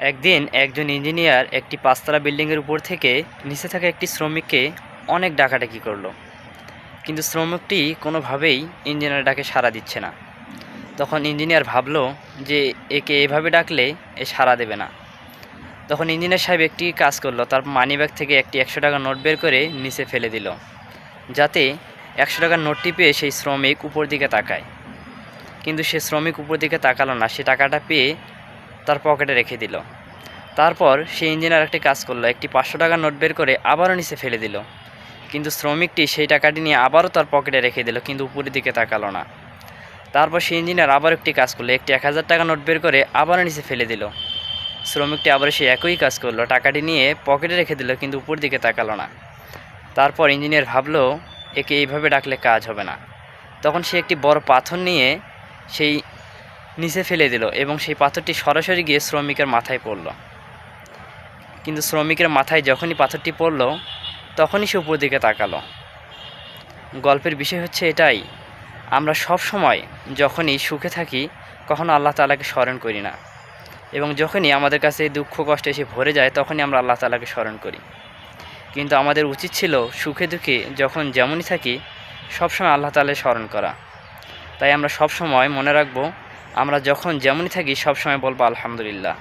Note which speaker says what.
Speaker 1: একদিন একজন ইঞ্জিনিয়ার একটি পাঁচতলা বিল্ডিংয়ের উপর থেকে নিচে থাকা একটি শ্রমিককে অনেক ডাকাডাকি করলো, কিন্তু শ্রমিকটি কোনোভাবেই ইঞ্জিনিয়ার ডাকে সাড়া দিচ্ছে না। তখন ইঞ্জিনিয়ার ভাবলো যে একে এভাবে ডাকলে এ সাড়া দেবে না। তখন ইঞ্জিনিয়ার সাহেব একটি কাজ করলো, তার মানিব্যাগ থেকে একটি 100 টাকার নোট বের করে নিচে ফেলে দিল, যাতে 100 টাকার নোটটি পেয়ে সেই শ্রমিক উপর দিকে তাকায়। কিন্তু সে শ্রমিক উপর দিকে তাকালো না, সে টাকাটা পেয়ে তার পকেটে রেখে দিল। তারপর সেই ইঞ্জিনিয়ার একটি কাজ করলো, একটি 500 টাকার নোট বের করে আবারও নিচে ফেলে দিল, কিন্তু শ্রমিকটি সেই টাকাটি নিয়ে আবারও তার পকেটে রেখে দিল, কিন্তু উপরের দিকে তাকালো না। তারপর সেই ইঞ্জিনিয়ার আবার একটি কাজ করলো, একটি 1000 টাকার নোট বের করে আবারও নিচে ফেলে দিল। শ্রমিকটি আবার সেই একই কাজ করলো, টাকাটি নিয়ে পকেটে রেখে দিল, কিন্তু উপর দিকে তাকালো না। তারপর ইঞ্জিনিয়ার ভাবলো একে এইভাবে ডাকলে কাজ হবে না। তখন সে একটি বড় পাথর নিয়ে সেই নিচে ফেলে দিল এবং সেই পাথরটি সরাসরি গিয়ে শ্রমিকের মাথায় পড়ল। কিন্তু শ্রমিকের মাথায় যখনই পাথরটি পড়ল তখনই সে উপর দিকে তাকালো। গল্পের বিষয় হচ্ছে এটাই, আমরা সব সময় যখনই সুখে থাকি কখনো আল্লাহ তাআলাকে স্মরণ করি না, এবং যখনই আমাদের কাছে দুঃখ কষ্ট এসে ভরে যায় তখনই আমরা আল্লাহ তাআলাকে স্মরণ করি। কিন্তু আমাদের উচিত ছিল সুখে দুঃখে যখন যেমনই থাকি সবসময় আল্লাহ তাআলাকে স্মরণ করা। তাই আমরা সব সময় মনে রাখবো, আমরা যখন যেমনই থাকি সবসময় বলবো আলহামদুলিল্লাহ।